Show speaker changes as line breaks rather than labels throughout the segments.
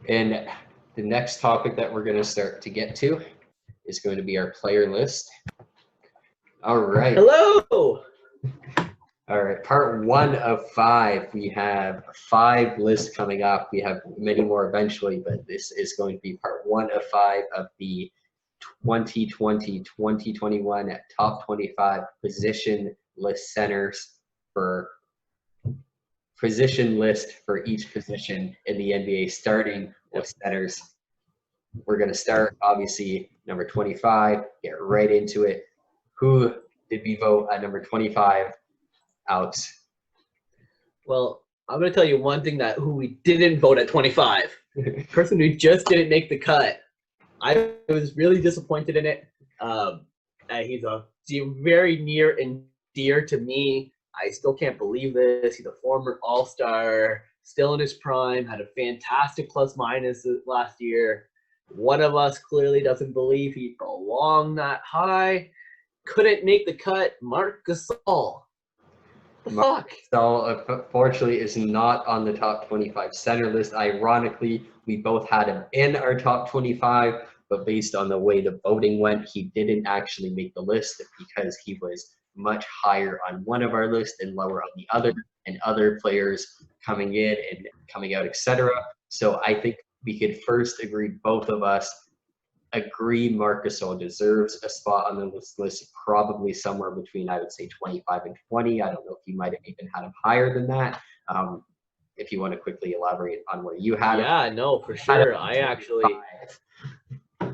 And the next topic that we're going to start to get to is going to be our player list. All right.
Hello.
All right. Part 1 of 5. We have 5 lists coming up. We have many more eventually, but this is going to be part 1 of 5 of the 2020-2021 top 25 position list for each position in the NBA, starting with centers. We're going to start, obviously, number 25, get right into it. Who did we vote at number 25, Alex?
Well, I'm going to tell you one thing who we didn't vote at 25. Person who just didn't make the cut. I was really disappointed in it. He's very near and dear to me. I still can't believe this. He's a former All-Star, still in his prime, had a fantastic plus-minus last year. One of us clearly doesn't believe he belonged that high. Couldn't make the cut. Marc Gasol.
Marc Gasol, unfortunately, is not on the top 25 center list. Ironically, we both had him in our top 25, but based on the way the voting went, he didn't actually make the list because he was much higher on one of our lists and lower on the other, and other players coming in and coming out, etc. So I think we could first agree, both of us agree Marc Gasol deserves a spot on the list, probably somewhere between, I would say, 25 and 20. I don't know if you might have even had him higher than that. If you want to quickly elaborate on where you had him.
Yeah, no, for sure. I actually –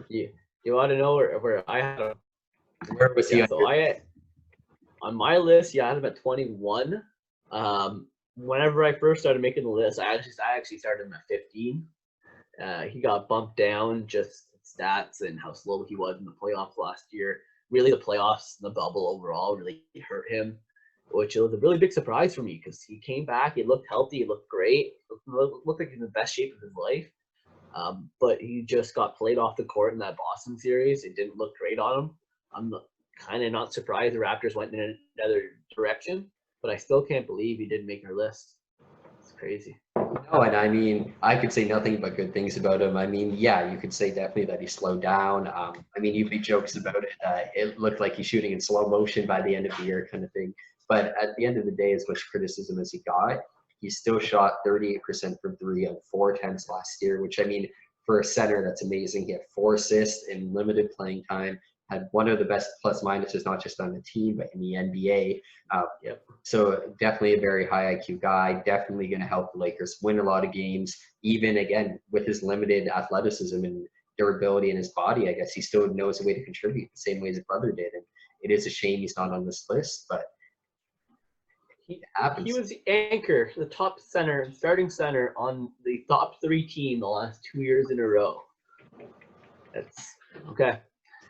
you want to know where I had him?
Where was he?
On my list, I had him at 21. Whenever I first started making the list, I actually started him at 15. He got bumped down, just stats and how slow he was in the playoffs last year. Really, the playoffs and the bubble overall really hurt him, which was a really big surprise for me because he came back. He looked healthy. He looked great. Looked like he's in the best shape of his life. But he just got played off the court in that Boston series. It didn't look great on him. I'm kind of not surprised the Raptors went in another direction, but I still can't believe he didn't make our list. It's crazy.
No, and I mean, I could say nothing but good things about him. I mean, yeah, you could say definitely that he slowed down. I mean, you made jokes about it. It looked like he's shooting in slow motion by the end of the year kind of thing. But at the end of the day, as much criticism as he got, he still shot 38% from 3 on 4 attempts last year, which, I mean, for a center, that's amazing. He had 4 assists in limited playing time. Had one of the best plus minuses, not just on the team, but in the NBA. So definitely a very high IQ guy, definitely going to help the Lakers win a lot of games, even, again, with his limited athleticism and durability in his body. I guess he still knows a way to contribute the same way his brother did. And it is a shame he's not on this list, but it happens.
He was the anchor, the top center, starting center on the top 3 team the last 2 years in a row. That's okay.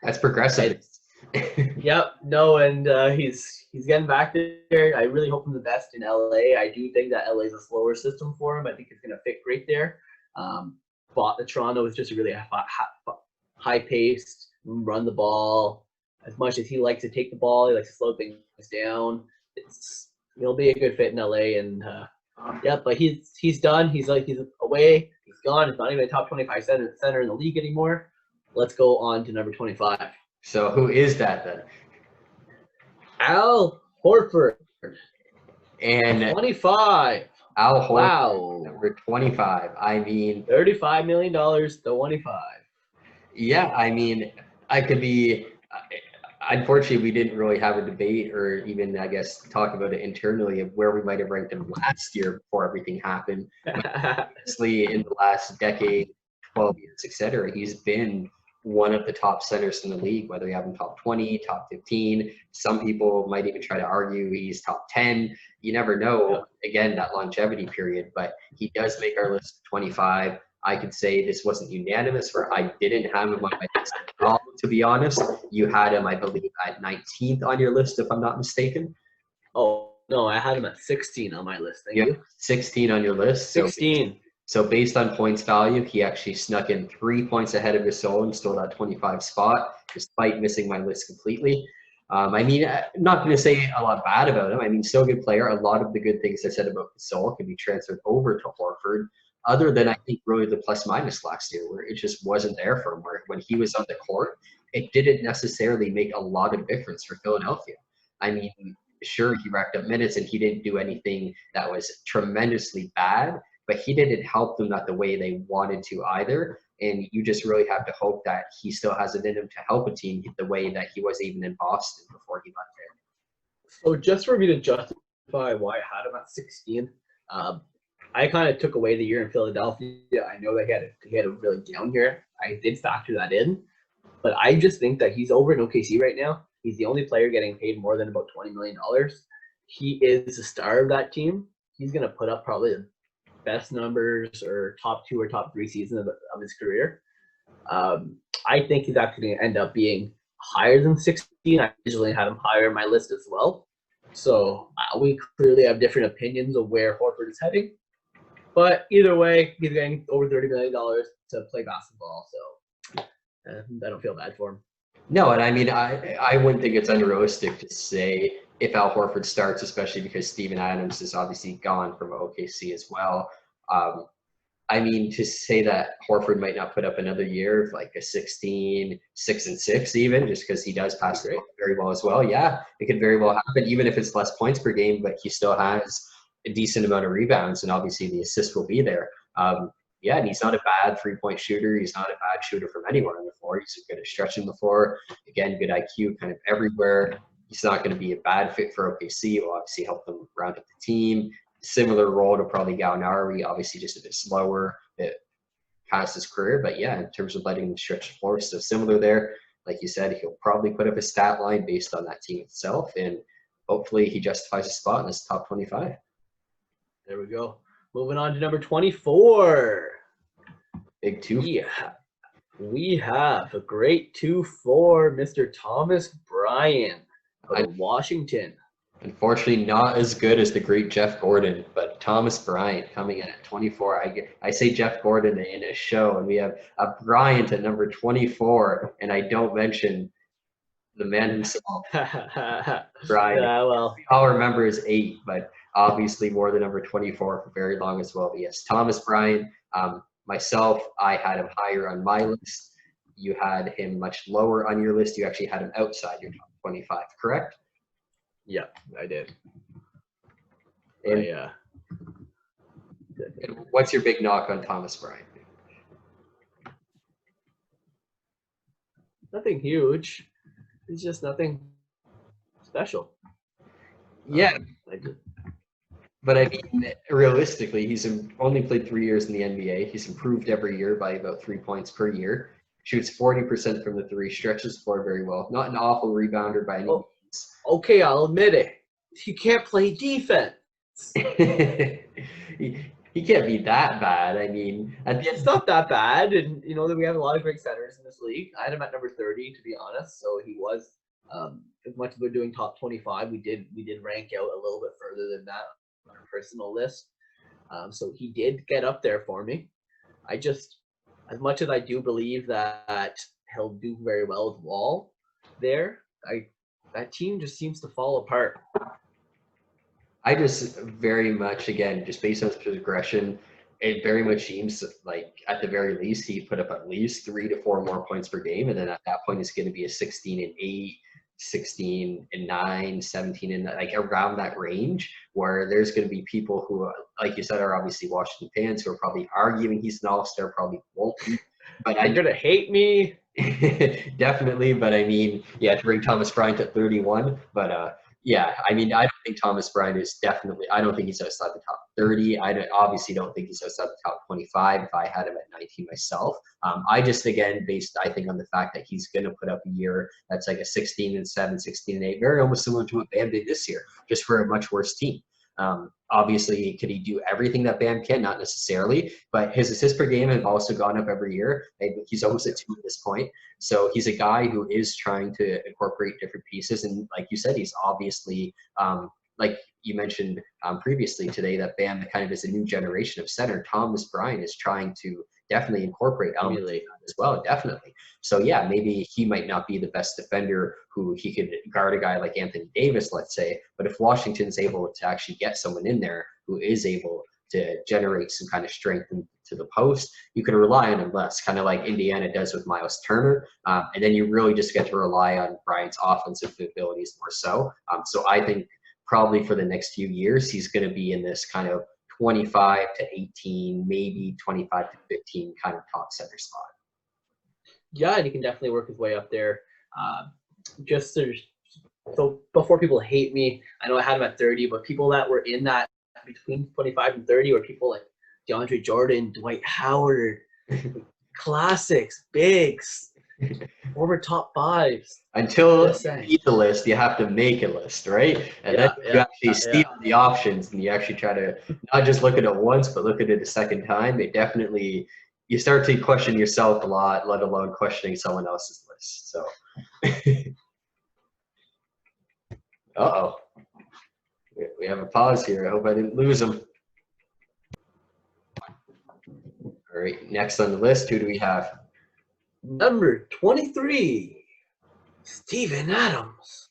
That's progressive.
Yep. No, and he's getting back there. I really hope him the best in LA. I do think that LA is a slower system for him. I think it's going to fit great there. But Toronto is just a really high-paced, run the ball. As much as he likes to take the ball, he likes to slow things down. He'll be a good fit in LA. And but he's done. He's away. He's gone. He's not even a top 25 center in the league anymore. Let's go on to number 25.
So who is that then?
Al Horford.
And
25.
Al Horford,
wow.
Number 25. I mean,
$35 million to 25.
Yeah, I mean, I could be. Unfortunately, we didn't really have a debate or even, I guess, talk about it internally of where we might have ranked him last year before everything happened. Obviously, in the last decade, 12 years, etc., he's been one of the top centers in the league, whether you have him top 20, top 15. Some people might even try to argue he's top 10. You never know, again, that longevity period, but he does make our list 25. I could say this wasn't unanimous, where I didn't have him on my list at all, to be honest. You had him, I believe, at 19th on your list, if I'm not mistaken.
Oh, no, I had him at 16 on my list. Thank you.
16 on your list.
16.
So based on points value, he actually snuck in 3 points ahead of Gasol and stole that 25 spot, despite missing my list completely. I mean, I'm not going to say a lot bad about him. I mean, still a good player. A lot of the good things I said about Gasol can be transferred over to Horford. other than I think really the plus minus last year, where it just wasn't there for him. Where when he was on the court, it didn't necessarily make a lot of difference for Philadelphia. I mean, sure, he racked up minutes and he didn't do anything that was tremendously bad, but he didn't help them not the way they wanted to either. And you just really have to hope that he still has it in him to help a team the way that he was even in Boston before he left there.
So just for me to justify why I had him at 16, I kind of took away the year in Philadelphia. I know that he had a really down year. I did factor that in, but I just think that he's over in OKC right now. He's the only player getting paid more than about $20 million. He is the star of that team. He's going to put up probably the best numbers or top 2 or top 3 seasons of his career. I think he's actually going to end up being higher than 16. I usually had him higher in my list as well. So we clearly have different opinions of where Horford is heading. But either way, he's getting over $30 million to play basketball. So I don't feel bad for him.
No, and I mean, I wouldn't think it's unrealistic to say if Al Horford starts, especially because Steven Adams is obviously gone from OKC as well. I mean, to say that Horford might not put up another year of like a 16, 6-6 even, just because he does pass it very well as well. Yeah, it could very well happen, even if it's less points per game, but he still has a decent amount of rebounds, and obviously the assist will be there. Yeah, and he's not a bad three-point shooter. He's not a bad shooter from anywhere on the floor. He's good at stretching the floor. Again, good IQ kind of everywhere. He's not going to be a bad fit for OKC. It will obviously help them round up the team. Similar role to probably Gallinari, obviously just a bit slower, a bit past his career. But yeah, in terms of letting him stretch the floor, so similar there. Like you said, he'll probably put up a stat line based on that team itself, and hopefully he justifies a spot in this top 25.
There we go. Moving on to number 24.
Big 2.
Yeah. We have a great 2-4, Mr. Thomas Bryant of Washington.
Unfortunately, not as good as the great Jeff Gordon, but Thomas Bryant coming in at 24. I say Jeff Gordon in a show, and we have a Bryant at number 24, and I don't mention the man himself, Bryant.
Yeah, well,
I'll remember his 8, but obviously more than number 24 for very long as well. But yes, Thomas Bryant. Myself, I had him higher on my list. You had him much lower on your list. You actually had him outside your top 25, correct?
Yeah, I did.
And, and what's your big knock on Thomas Bryant?
Nothing huge. It's just nothing special.
Yeah. But I mean, realistically, he's only played 3 years in the NBA. He's improved every year by about 3 points per year. Shoots 40% from the 3, stretches the floor very well. Not an awful rebounder by any means.
Okay, I'll admit it. He can't play defense.
He can't be that bad. I mean,
it's not that bad. And, you know, that we have a lot of great centers in this league. I had him at number 30, to be honest. So he was, as much as we're doing top 25, we did rank out a little bit further than that on our personal list. So he did get up there for me. I just, as much as I do believe that he'll do very well with Wall there, that team just seems to fall apart.
I just very much, again, just based on his progression, it very much seems like at the very least he put up at least 3 to 4 more points per game, and then at that point it's going to be a 16-8, 16-9, 17 and like around that range, where there's going to be people who, like you said, are obviously Washington fans who are probably arguing he's an all-star, probably won't be. But
you're gonna hate me.
Definitely, but I mean, yeah, to bring Thomas Bryant at 31, but yeah, I mean, I don't think Thomas Bryant is definitely. I don't think he's outside the top 30. Obviously don't think he's outside the top 25. If I had him at 19 myself, I just again based, I think, on the fact that he's going to put up a year that's like a 16-7, 16-8, very almost similar to what Bam did this year, just for a much worse team. Obviously, could he do everything that Bam can? Not necessarily, but his assists per game have also gone up every year. He's almost at 2 at this point. So he's a guy who is trying to incorporate different pieces. And like you said, he's obviously, like you mentioned previously today, that Bam kind of is a new generation of center. Thomas Bryant is trying to definitely incorporate elements as well, definitely. So yeah, maybe he might not be the best defender who he could guard a guy like Anthony Davis, let's say, but if Washington's able to actually get someone in there who is able to generate some kind of strength into the post, you can rely on him less, kind of like Indiana does with Miles Turner. And then you really just get to rely on Bryant's offensive abilities more so. So I think probably for the next few years, he's going to be in this kind of 25 to 18, maybe 25 to 15 kind of top center spot.
Yeah, and he can definitely work his way up there. So before people hate me, I know I had him at 30, but people that were in that between 25 and 30 were people like DeAndre Jordan, Dwight Howard, classics, bigs, former top fives.
Until you need the list, you have to make a list, right? And then you actually see all the options, and you actually try to not just look at it once, but look at it a second time. It definitely, you start to question yourself a lot, let alone questioning someone else's list. So, uh-oh. We have a pause here. I hope I didn't lose him. All right, next on the list, who do we have?
Number 23. Steven Adams.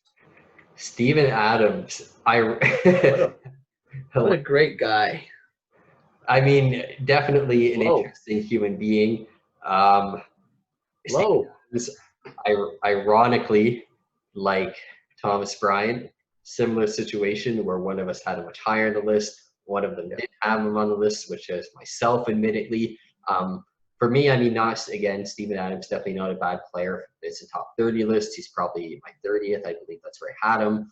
Steven Adams.
What a great guy.
I mean, definitely an interesting human being. Ironically, like Thomas Bryant, similar situation where one of us had him much higher on the list. One of them didn't have him on the list, which is myself, admittedly. For me, I mean, Steven Adams, definitely not a bad player. It's a top 30 list. He's probably my 30th. I believe that's where I had him.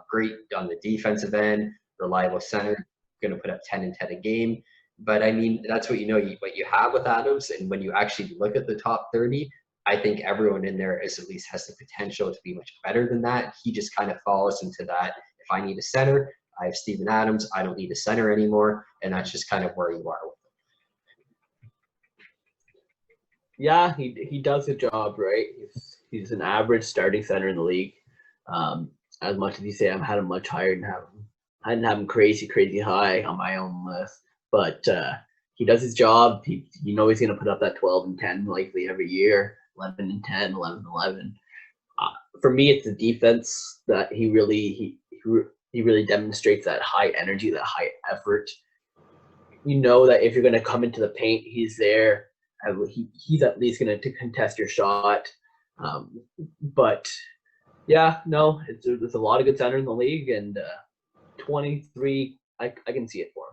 Great on the defensive end, reliable center, going to put up 10 and 10 a game. But, I mean, that's what what you have with Adams. And when you actually look at the top 30, I think everyone in there at least has the potential to be much better than that. He just kind of falls into that. If I need a center, I have Steven Adams. I don't need a center anymore. And that's just kind of where you are with him.
Yeah, he does the job, right? He's an average starting center in the league. As much as you say, I've had him much higher than I didn't have him crazy high on my own list. But he does his job. He's going to put up that 12 and 10 likely every year, 11 and 10, 11 and 11. For me, it's the defense that he really demonstrates that high energy, that high effort. You know that if you're going to come into the paint, he's there. He's at least going to contest your shot. But, yeah, no, there's a lot of good center in the league, and 23, I can see it for him.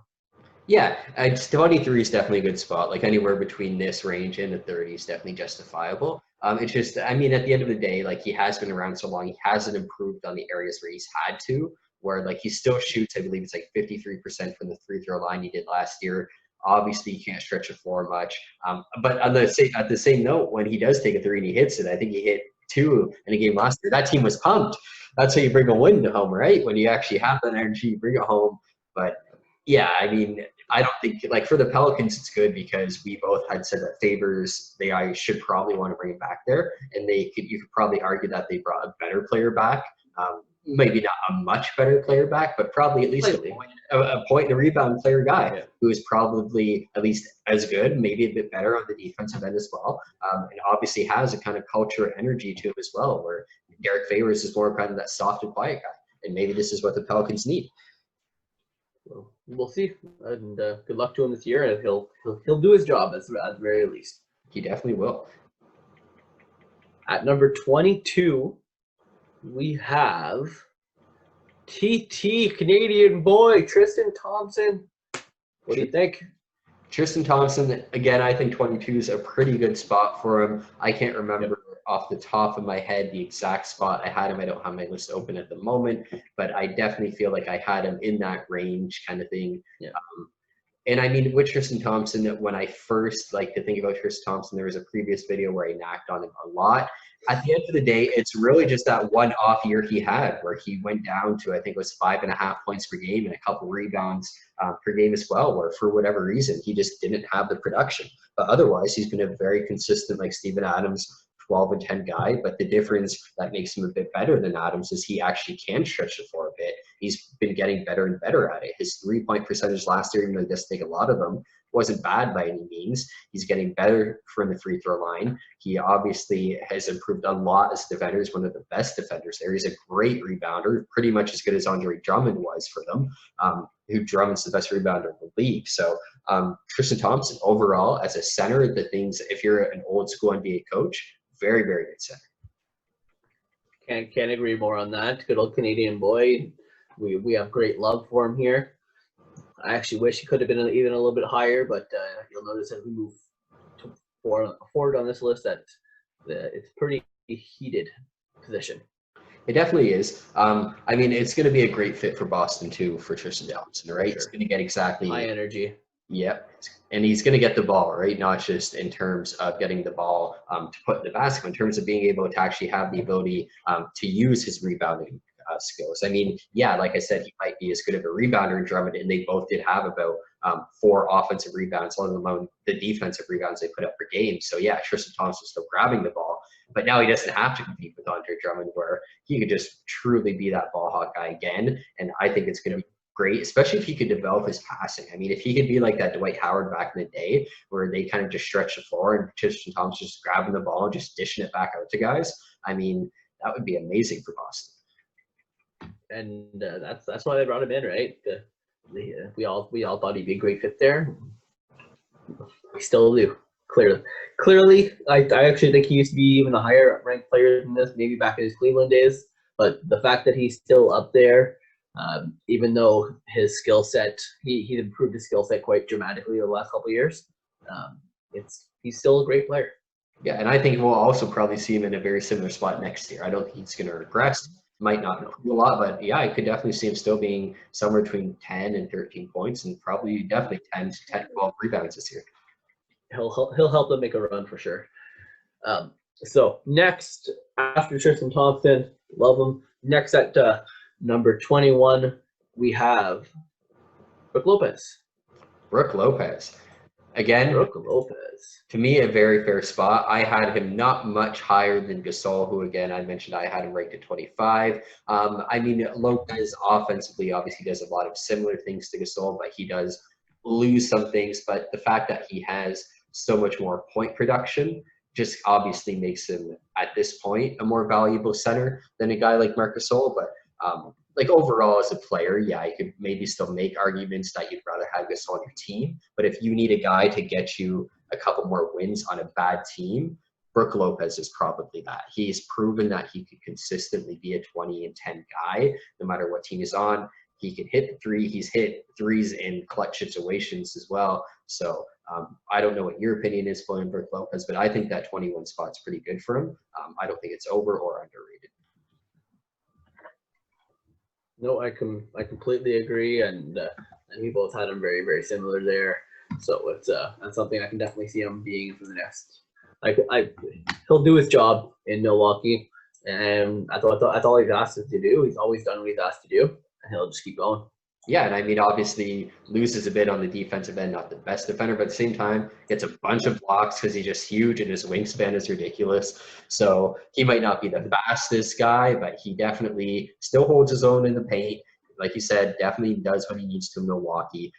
Yeah, 23 is definitely a good spot. Like anywhere between this range and the 30 is definitely justifiable. It's just, I mean, at the end of the day, like he has been around so long, he hasn't improved on the areas where he's had to, where like he still shoots, I believe it's like 53% from the free throw line he did last year. Obviously, you can't stretch the floor much. But at the same note, when he does take a three and he hits it, I think he hit 2 in a game last year. That team was pumped. That's how you bring a win to home, right? When you actually have that energy, you bring it home. But yeah, I mean, I don't think like for the Pelicans, it's good because we both had said that Favors, I should probably want to bring him back there, and you could probably argue that they brought a better player back. Maybe not a much better player back, but probably at least a point and a rebound player guy who is probably at least as good, maybe a bit better on the defensive end as well. And obviously has a kind of culture and energy to him as well, where Derek Favors is more kind of that soft and quiet guy. And maybe this is what the Pelicans need.
Well, we'll see. And good luck to him this year. And he'll do his job at the very least.
He definitely will.
At number 22, we have TT, Canadian boy, Tristan Thompson. What do you think?
Tristan Thompson, again, I think 22 is a pretty good spot for him. I can't remember off the top of my head the exact spot I had him. I don't have my list open at the moment, but I definitely feel like I had him in that range kind of thing.
Yeah.
And I mean, with Tristan Thompson, when I first like to think about Tristan Thompson, there was a previous video where I knocked on him a lot. At the end of the day, it's really just that one off year he had where he went down to, I think it was 5.5 points per game and a couple rebounds per game as well, where for whatever reason, he just didn't have the production. But otherwise, he's been a very consistent, like Steven Adams, 12 and 10 guy. But the difference that makes him a bit better than Adams is he actually can stretch the floor a bit. He's been getting better and better at it. His 3-point percentage last year, even though he does take a lot of them, wasn't bad by any means. He's getting better from the free throw line. He obviously has improved a lot as a defender. He's one of the best defenders there. He's a great rebounder, pretty much as good as Andre Drummond was for them, who Drummond's the best rebounder in the league. So Tristan Thompson, overall, as a center, the things, if you're an old school NBA coach, very, very good center.
Can't agree more on that. Good old Canadian boy. We have great love for him here. I actually wish he could have been even a little bit higher, but you'll notice that we move forward on this list that it's pretty heated position.
It definitely is. I mean, it's going to be a great fit for Boston too, for Tristan Thompson, right? Sure. He's going to get exactly
high energy.
Yep. And he's going to get the ball, right? Not just in terms of getting the ball to put in the basket, in terms of being able to actually have the ability to use his rebounding skills. I mean, yeah, like I said, he might be as good of a rebounder in Drummond, and they both did have about 4 offensive rebounds, let alone the defensive rebounds they put up per game. So yeah, Tristan Thompson's still grabbing the ball, but now he doesn't have to compete with Andre Drummond, where he could just truly be that ball hawk guy again. And I think it's going to be great, especially if he could develop his passing. I mean, if he could be like that Dwight Howard back in the day, where they kind of just stretch the floor and Tristan Thompson just grabbing the ball and just dishing it back out to guys. I mean, that would be amazing for Boston.
And that's why they brought him in, right? We all thought he'd be a great fit there. We still do. Clearly, I actually think he used to be even a higher ranked player than this, maybe back in his Cleveland days. But the fact that he's still up there, even though his skill set, he's improved his skill set quite dramatically over the last couple of years. He's still a great player.
Yeah, and I think we'll also probably see him in a very similar spot next year. I don't think he's going to regress. Might not improve a lot, but yeah, I could definitely see him still being somewhere between 10 and 13 points, and probably definitely 10 to 12 rebounds this year.
He'll help them make a run for sure. So next, after Tristan Thompson, love him. Next at number 21, we have Brook Lopez.
Brook Lopez. Again,
Brook Lopez.
To me, a very fair spot. I had him not much higher than Gasol, who, again, I mentioned I had him ranked at 25. I mean, Lopez offensively obviously does a lot of similar things to Gasol, but he does lose some things. But the fact that he has so much more point production just obviously makes him, at this point, a more valuable center than a guy like Marc Gasol. But like overall as a player, yeah, you could maybe still make arguments that you'd rather have Gasol on your team. But if you need a guy to get you a couple more wins on a bad team, Brook Lopez is probably that. He's proven that he could consistently be a 20 and 10 guy, no matter what team he's on. He can hit the three. He's hit threes in clutch situations as well. So I don't know what your opinion is for Brook Lopez, but I think that 21 spot's pretty good for him. I don't think it's over or underrated.
No, I completely agree, and we both had him very, very similar there. So it's that's something I can definitely see him being for the next. He'll do his job in Milwaukee, and that's all he's asked to do. He's always done what he's asked to do, and he'll just keep going.
Yeah, and I mean, obviously loses a bit on the defensive end, not the best defender, but at the same time gets a bunch of blocks because he's just huge and his wingspan is ridiculous. So he might not be the fastest guy, but he definitely still holds his own in the paint. Like you said, definitely does what he needs to in Milwaukee.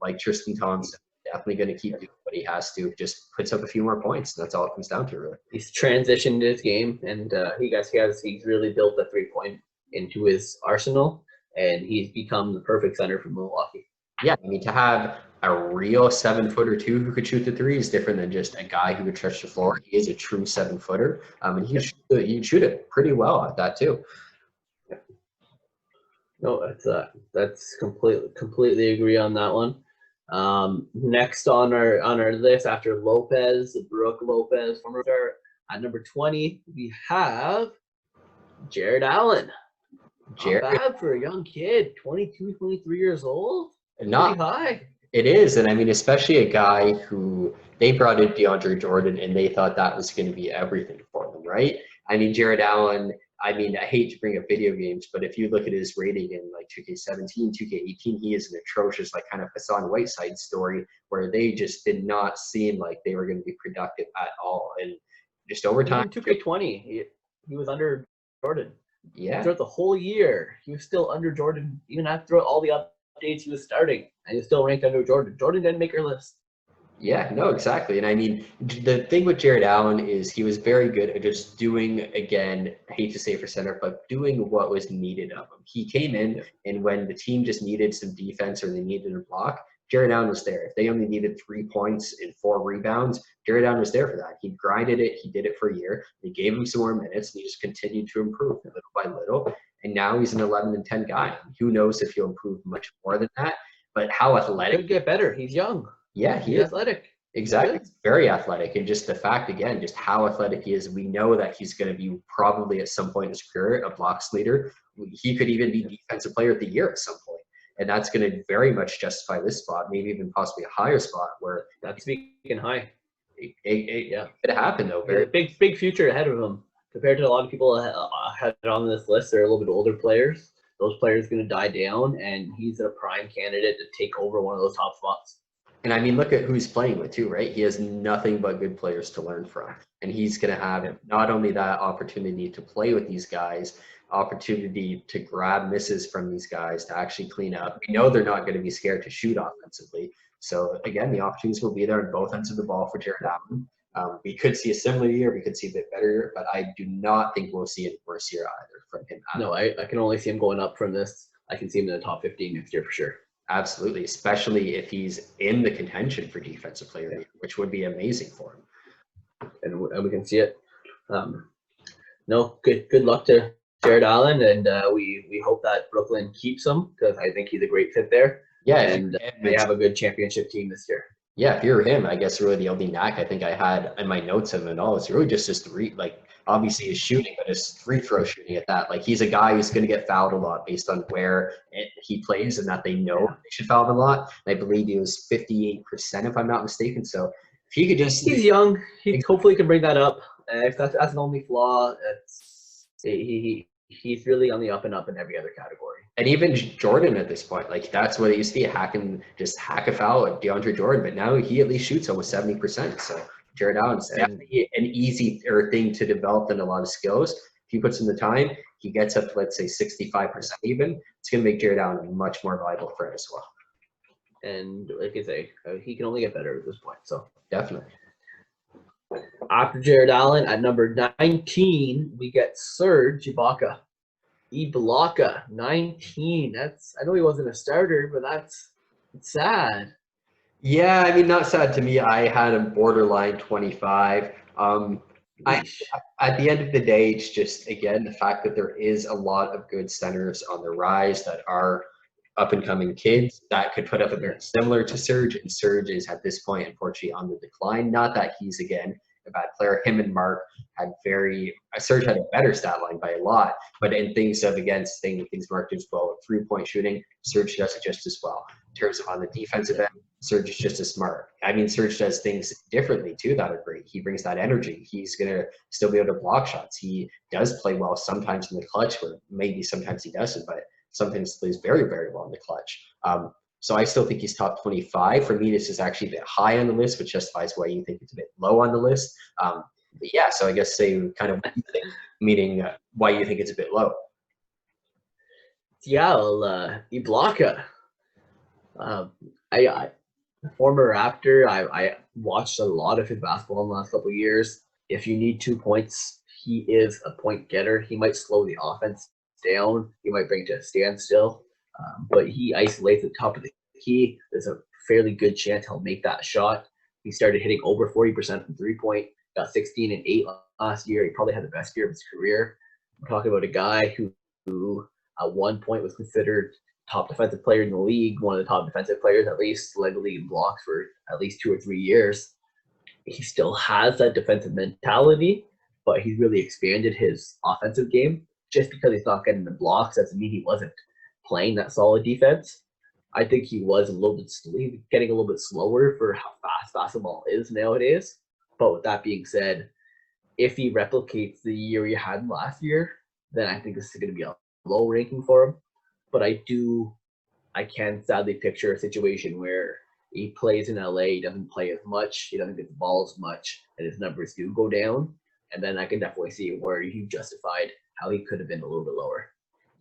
Like Tristan Thompson, definitely going to keep doing what he has to. Just puts up a few more points. And that's all it comes down to, really.
He's transitioned his game, and he's really built the 3-point into his arsenal. And he's become the perfect center for Milwaukee.
Yeah, I mean, to have a real 7-footer too who could shoot the three is different than just a guy who could stretch the floor. He is a true 7-footer, and he can shoot it pretty well at that too.
Yeah. No, that's completely agree on that one. Next on our list after Lopez, Brook Lopez, former star, at number 20, we have Jared Allen. Not bad for a young kid, 22, 23 years old. Not high.
It is, and I mean, especially a guy who they brought in DeAndre Jordan, and they thought that was going to be everything for them, right? I mean, Jared Allen. I mean, I hate to bring up video games, but if you look at his rating in like 2K17, 2K18, he is an atrocious, like kind of Hassan Whiteside story where they just did not seem like they were going to be productive at all, and just over time.
2K20, he was under Jordan.
Yeah.
Throughout the whole year, he was still under Jordan. Even after all the updates, he was starting, and he was still ranked under Jordan. Jordan didn't make our list.
Yeah, no, exactly. And I mean, the thing with Jared Allen is he was very good at just doing, again, I hate to say for center, but doing what was needed of him. He came in,
Yep.
and when the team just needed some defense or they needed a block, Jared Allen was there. If they only needed 3 points and 4 rebounds, Jared Allen was there for that. He grinded it. He did it for a year. They gave him some more minutes, and he just continued to improve little by little. And now he's an 11 and 10 guy. Who knows if he'll improve much more than that? But how athletic?
Could get better. He's young.
Yeah, he
He's
is.
athletic. He's
Exactly.
good.
He's very athletic. And just the fact, again, just how athletic he is, we know that he's going to be probably at some point in his career a blocks leader. He could even be defensive player of the year at some point. And that's going to very much justify this spot, maybe even possibly a higher spot where
That's speaking high.
it could happen, though.
Very big future ahead of him compared to a lot of people had on this list. They're a little bit older players. Those players are going to die down, and he's a prime candidate to take over one of those top spots.
And I mean, look at who he's playing with too, right? He has nothing but good players to learn from. And he's going to have not only that opportunity to play with these guys, opportunity to grab misses from these guys, to actually clean up. We know they're not going to be scared to shoot offensively. So again, the opportunities will be there on both ends of the ball for Jared Allen. We could see a similar year. We could see a bit better year, but I do not think we'll see a worse year either from him.
No, I can only see him going up from this. I can see him in the top 15 next year for sure.
Absolutely, especially if he's in the contention for defensive player of the year, which would be amazing for him.
And we can see it. No, good luck to Jared Allen, and we hope that Brooklyn keeps him because I think he's a great fit there.
Yeah,
and they have a good championship team this year.
Yeah, if you're him, I guess really the only knack I think I had in my notes of him and all is really just his obviously his shooting, but his free throw shooting at that. Like he's a guy who's going to get fouled a lot based on where he plays and that they know they should foul him a lot. And I believe he was 58% if I'm not mistaken. So if he could just,
he's young. He hopefully can bring that up. If that's an only flaw, he's really on the up and up in every other category.
And even Jordan at this point, like that's what it used to be, hack a foul at DeAndre Jordan, but now he at least shoots almost 70%. So Jared Allen's definitely an easier thing to develop than a lot of skills. If he puts in the time, he gets up to, let's say, 65% even. It's going to make Jared Allen a much more valuable friend as well.
And like I say, he can only get better at this point. So
definitely.
After Jared Allen, at number 19, we get Serge Ibaka. 19. I know he wasn't a starter, but that's sad.
Yeah, I mean, not sad to me. I had him borderline 25. At the end of the day, it's just, again, the fact that there is a lot of good centers on the rise that are up-and-coming kids that could put up a very similar to Serge, and Serge is at this point, unfortunately, on the decline. Not that he's, again, a bad player. Him and Mark had Serge had a better stat line by a lot, but in things Mark does well, 3-point shooting, Serge does it just as well. In terms of on the defensive end, Serge is just as smart. I mean, Serge does things differently too that are great. He brings that energy. He's going to still be able to block shots. He does play well sometimes in the clutch, where maybe sometimes he doesn't, but sometimes plays very, very well in the clutch. So I still think he's top 25. For me, this is actually a bit high on the list, which justifies why you think it's a bit low on the list. But yeah, so I guess say kind of what you think, meaning why you think it's a bit low.
Yeah, well, Ibaka. I former Raptor. I watched a lot of his basketball in the last couple of years. If you need 2 points, he is a point getter. He might slow the offense down. He might bring it to a standstill. But he isolates the top of the key. There's a fairly good chance he'll make that shot. He started hitting over 40% from 3-point, got 16 and 8 last year. He probably had the best year of his career. We're talking about a guy who at one point was considered top defensive player in the league, one of the top defensive players at least, led the league in blocks for at least 2 or 3 years. He still has that defensive mentality, but he's really expanded his offensive game. Just because he's not getting the blocks doesn't mean he wasn't playing that solid defense. I think he was getting a little bit slower for how fast basketball is nowadays. But with that being said, if he replicates the year he had last year, then I think this is going to be a low ranking for him. But I can sadly picture a situation where he plays in LA, he doesn't play as much, he doesn't get the ball as much, and his numbers do go down. And then I can definitely see where he justified how he could have been a little bit lower.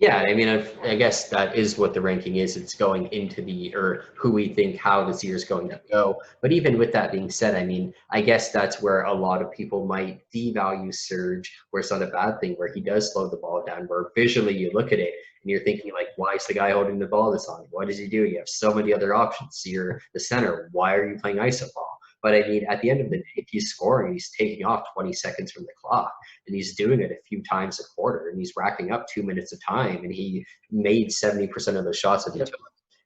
Yeah, I mean, I guess that is what the ranking is. It's going into or who we think how this year is going to go. But even with that being said, I mean, I guess that's where a lot of people might devalue Serge, where it's not a bad thing, where he does slow the ball down, where visually you look at it and you're thinking, like, why is the guy holding the ball this long? What does he do? You have so many other options. You're the center. Why are you playing iso ball? But I mean, at the end of the day, if he's scoring, he's taking off 20 seconds from the clock, and he's doing it a few times a quarter, and he's racking up 2 minutes of time, and he made 70% of the shots that he took.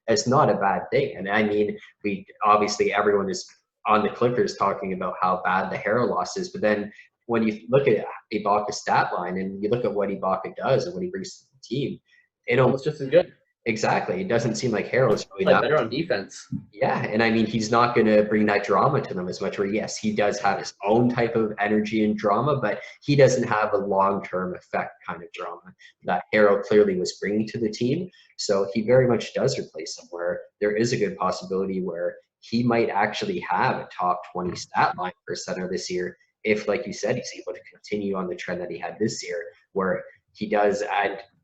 It's not a bad thing. And I mean, everyone is on the Clippers talking about how bad the Harrell loss is, but then when you look at Ibaka's stat line and you look at what Ibaka does and what he brings to the team, it
Almost just as good.
Exactly. It doesn't seem like Harrell is really
Like
that
better on defense.
Yeah, and I mean, he's not going to bring that drama to them as much. Where yes, he does have his own type of energy and drama, but he doesn't have a long-term effect kind of drama that Harrell clearly was bringing to the team. So he very much does replace him. Where there is a good possibility where he might actually have a top 20 stat line for center this year, if, like you said, he's able to continue on the trend that he had this year, where he does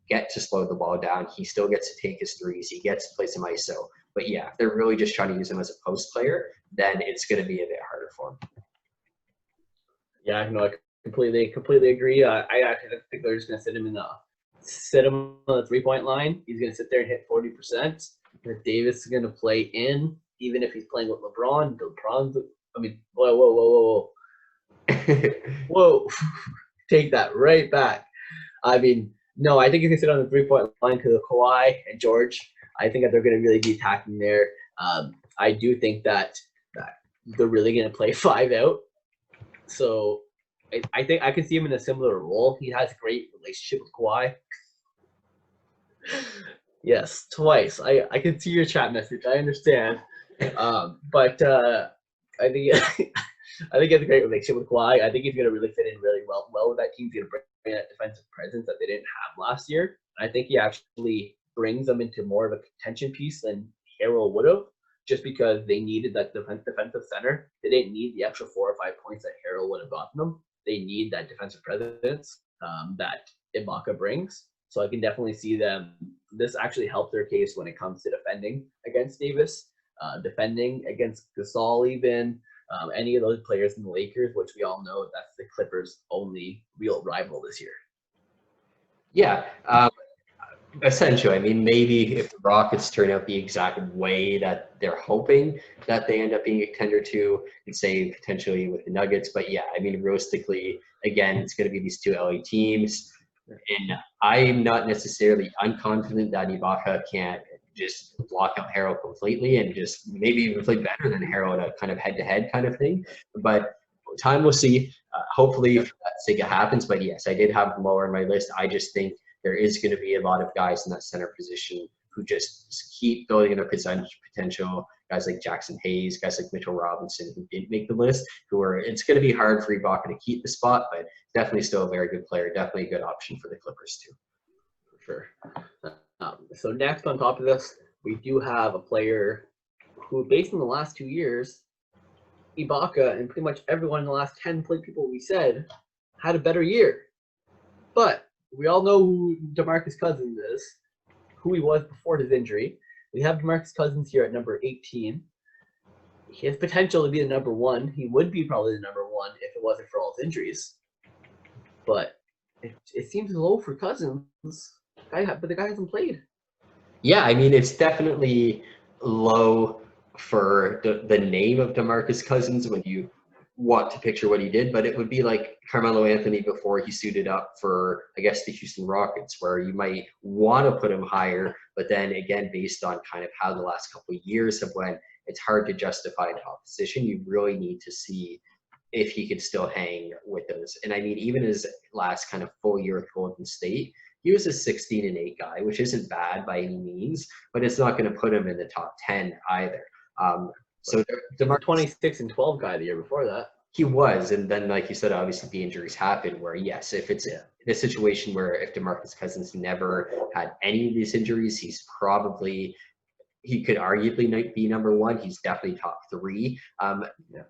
get to slow the ball down. He still gets to take his threes. He gets to play some ISO. But yeah, if they're really just trying to use him as a post player, then it's going to be a bit harder for him.
Yeah, no, I completely agree. I actually think they're just going to sit him on the 3-point line. He's going to sit there and hit 40%. If Davis is going to play in, even if he's playing with LeBron. Whoa. Whoa. Take that right back. I mean, no, I think he's going to sit on the 3-point line because of Kawhi and George. I think that they're going to really be attacking there. I do think that they're really going to play 5 out. So I think I can see him in a similar role. He has a great relationship with Kawhi. Yes, twice. I can see your chat message. I understand. But I think I think he has a great relationship with Kawhi. I think he's going to really fit in really well with that team. He's going to bring that defensive presence that they didn't have last year. I think he actually brings them into more of a contention piece than Harrell would have, just because they needed that defensive center. They didn't need the extra 4 or 5 points that Harrell would have gotten them. They need that defensive presence that Ibaka brings. So I can definitely see them. This actually helped their case when it comes to defending against Davis, defending against Gasol, even any of those players in the Lakers, which we all know that's the Clippers' only real rival this year.
Yeah. Essentially, I mean, maybe if the Rockets turn out the exact way that they're hoping that they end up being a contender to, and say potentially with the Nuggets. But yeah, I mean, realistically, again, it's going to be these two LA teams. And I'm not necessarily unconfident that Ibaka can't just block out Harrell completely and just maybe even play better than Harrell in a kind of head-to-head kind of thing. But time will see. Hopefully that sake it happens. But yes, I did have him lower on my list. I just think there is going to be a lot of guys in that center position who just keep building their potential. Guys like Jaxon Hayes, guys like Mitchell Robinson who didn't make the list, it's going to be hard for Ibaka to keep the spot, but definitely still a very good player, definitely a good option for the Clippers too.
For sure. So next on top of this, we do have a player who, based on the last 2 years, Ibaka and pretty much everyone in the last 10 people we said had a better year. But we all know who DeMarcus Cousins is, who he was before his injury. We have DeMarcus Cousins here at number 18. He has potential to be the number 1. He would be probably the number 1 if it wasn't for all his injuries. But it seems low for Cousins. But the guy hasn't played.
Yeah, I mean, it's definitely low for the name of DeMarcus Cousins when you want to picture what he did, but it would be like Carmelo Anthony before he suited up for, I guess, the Houston Rockets, where you might want to put him higher, but then again, based on kind of how the last couple of years have went, it's hard to justify top position. You really need to see if he could still hang with those. And I mean, even his last kind of full year with Golden State, he was a 16-8 guy, which isn't bad by any means, but it's not going to put him in the top 10 either. So
DeMarcus 26-12 guy the year before that.
He was, and then like you said, obviously the injuries happened. Where yes, if it's a situation where if DeMarcus Cousins never had any of these injuries, he could arguably be number 1. He's definitely top 3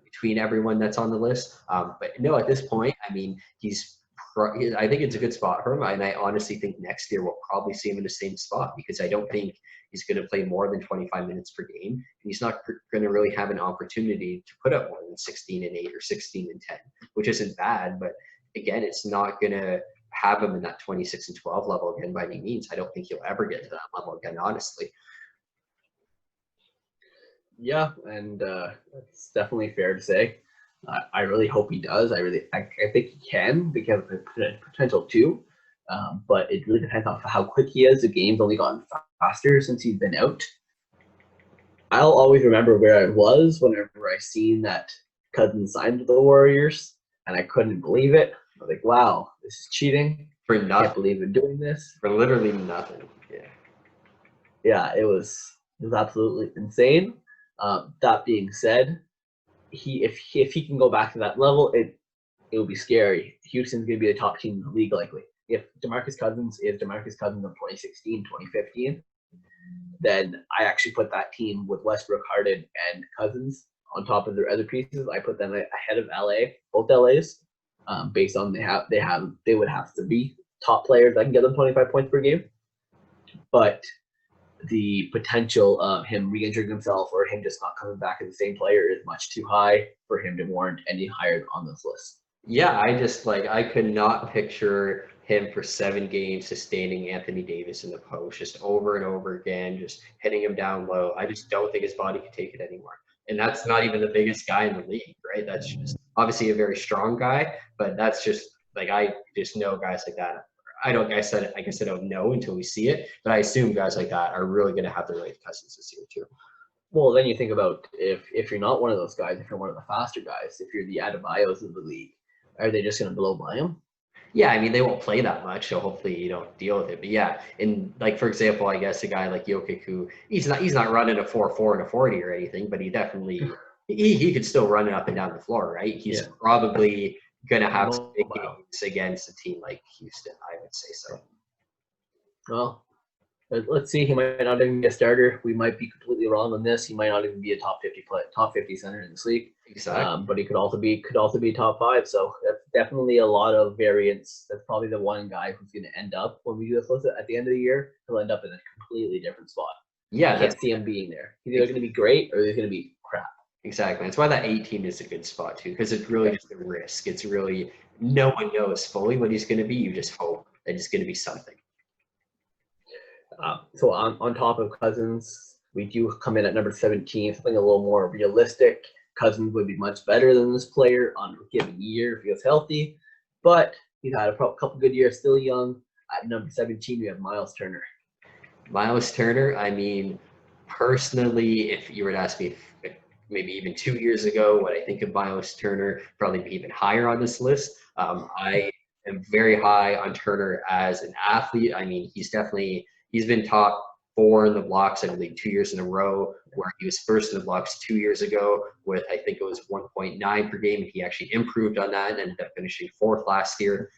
between everyone that's on the list. But no, at this point, I mean, he's I think it's a good spot for him, and I honestly think next year we'll probably see him in the same spot because I don't think he's going to play more than 25 minutes per game, and he's not going to really have an opportunity to put up more than 16 and 8 or 16 and 10, which isn't bad, but again, it's not going to have him in that 26 and 12 level again by any means. I don't think he'll ever get to that level again, honestly.
Yeah, and it's definitely fair to say. I really hope he does. I think he can because of the potential too. But it really depends on how quick he is. The game's only gotten faster since he's been out. I'll always remember where I was whenever I seen that Cousins signed with the Warriors, and I couldn't believe it. I was like, wow, this is cheating.
For
I
nothing.
can't believe they're doing this.
For literally nothing. Yeah.
Yeah, it was absolutely insane. That being said, if he can go back to that level, it will be scary. Houston's going to be the top team in the league likely. If DeMarcus Cousins is DeMarcus Cousins of 2016, 2015, then I actually put that team with Westbrook, Harden, and Cousins on top of their other pieces. I put them ahead of LA, both LAs, based on they would have to be top players that can get them 25 points per game. But the potential of him re-injuring himself or him just not coming back as the same player is much too high for him to warrant any higher on this list.
Yeah, I could not picture him for 7 games sustaining Anthony Davis in the post just over and over again, just hitting him down low. I just don't think his body could take it anymore. And that's not even the biggest guy in the league, right? That's just obviously a very strong guy, but that's just like I just know guys like that. I guess I don't know until we see it, but I assume guys like that are really going to have their way with Cousins this year too.
Well, then you think about if you're not one of those guys, if you're one of the faster guys, if you're the Adebayos of the league, are they just going to blow by him?
Yeah, I mean they won't play that much, so hopefully you don't deal with it. But yeah, in like for example, I guess a guy like Jokic, who he's not running a 4.4 and a 40 or anything, but he definitely he could still run it up and down the floor, right? He's probably gonna have some big games against a team like Houston, I would say so.
Well, let's see. He might not even be a starter. We might be completely wrong on this. He might not even be a top 50 center in this league.
Exactly.
But he could also be top 5. So that's definitely a lot of variance. That's probably the one guy who's going to end up when we do this list at the end of the year. He'll end up in a completely different spot.
Yeah,
I can't see him being there. He's either going to be great or he's going to be crap.
Exactly. That's why that 18 is a good spot too, because it's really just a risk. It's really no one knows fully what he's going to be. You just hope that he's going to be something.
So on top of Cousins, we do come in at number 17, something a little more realistic. Cousins would be much better than this player on a given year if he was healthy, but he's had a couple good years, still young. At number 17, we have Miles Turner.
Miles Turner, I mean, personally, if you were to ask me maybe even 2 years ago what I think of Miles Turner, probably be even higher on this list. I am very high on Turner as an athlete. I mean, he's been top 4 in the blocks, I believe, 2 years in a row, where he was first in the blocks 2 years ago with, I think it was 1.9 per game. He actually improved on that and ended up finishing 4th last year.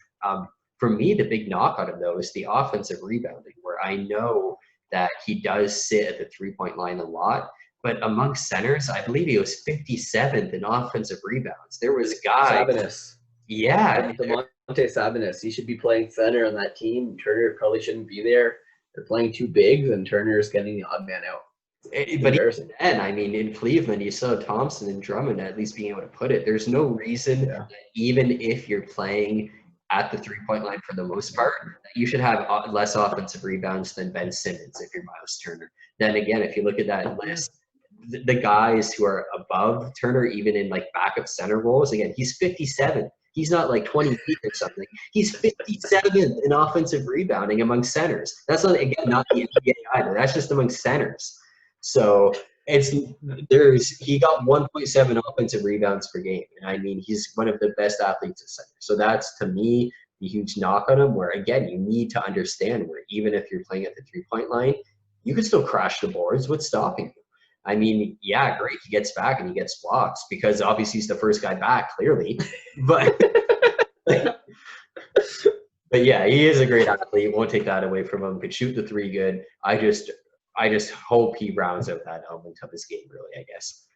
For me, the big knock on him, though, is the offensive rebounding, where I know that he does sit at the three-point line a lot. But among centers, I believe he was 57th in offensive rebounds. There was guys.
Sabonis.
Yeah.
Demonte Sabonis. He should be playing center on that team. Turner probably shouldn't be there. They're playing 2 bigs, and Turner's getting the odd man out.
But even then, I mean, in Cleveland, you saw Thompson and Drummond at least being able to put it. There's no reason, even if you're playing at the three-point line for the most part, you should have less offensive rebounds than Ben Simmons if you're Miles Turner. Then again, if you look at that list, the guys who are above Turner, even in like backup center roles, again, he's 57. He's not like 20 feet or something. He's 57th in offensive rebounding among centers. That's not, again, not the NBA either. That's just among centers. So he got 1.7 offensive rebounds per game. And I mean, he's one of the best athletes at center. So that's, to me, the huge knock on him, where, again, you need to understand where even if you're playing at the three-point line, you can still crash the boards. What's stopping you? I mean, yeah, great. He gets back and he gets blocks because obviously he's the first guy back, clearly. But yeah, he is a great athlete. Won't take that away from him. Could shoot the 3 good. I just hope he rounds out that element of his game, really, I guess.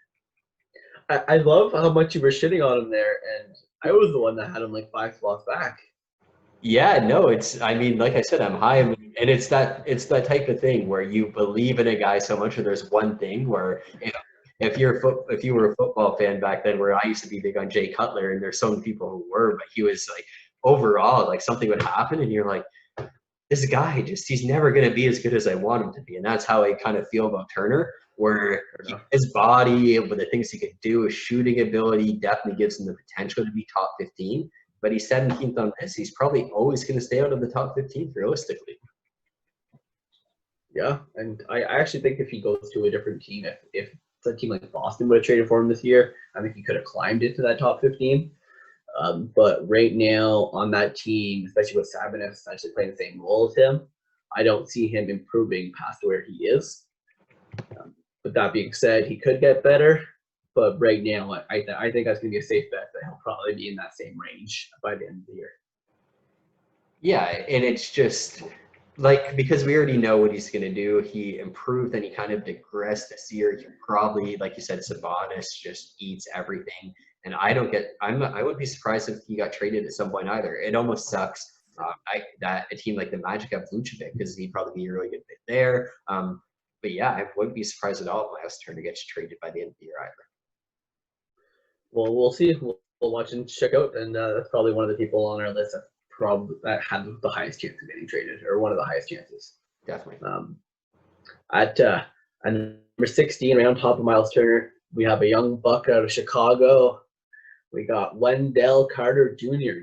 I love how much you were shitting on him there, and I was the one that had him like 5 spots back.
Yeah, no, I mean, like I said, I'm high, and it's that type of thing where you believe in a guy so much, or there's one thing where if you were a football fan back then, where I used to be big on Jay Cutler, and there's so many people who were, but he was like overall, like something would happen, and you're like, this guy he's never going to be as good as I want him to be. And that's how I kind of feel about Turner, where
Fair enough.
his body, with the things he could do, his shooting ability definitely gives him the potential to be top 15. But he's 17th on this. He's probably always going to stay out of the top 15 realistically.
Yeah, and I actually think if he goes to a different team, if a team like Boston would have traded for him this year, I think he could have climbed into that top 15. But right now on that team, especially with Sabonis essentially playing the same role as him, I don't see him improving past where he is. But that being said, he could get better. But right now, I think that's going to be a safe bet that he'll probably be in that same range by the end of the year.
Yeah, and it's just like because we already know what he's going to do. He improved and he kind of digressed this year. He probably, like you said, Sabonis just eats everything. And I wouldn't be surprised if he got traded at some point either. It almost sucks that a team like the Magic have Vucevic because he'd probably be a really good fit there. But yeah, I wouldn't be surprised at all if Miles Turner gets traded by the end of the year either.
Well, we'll see. We'll watch and check out, and that's probably one of the people on our list that had the highest chance of getting traded, or one of the highest chances.
Definitely.
At number 16, right on top of Miles Turner, we have a young buck out of Chicago. We got Wendell Carter Jr.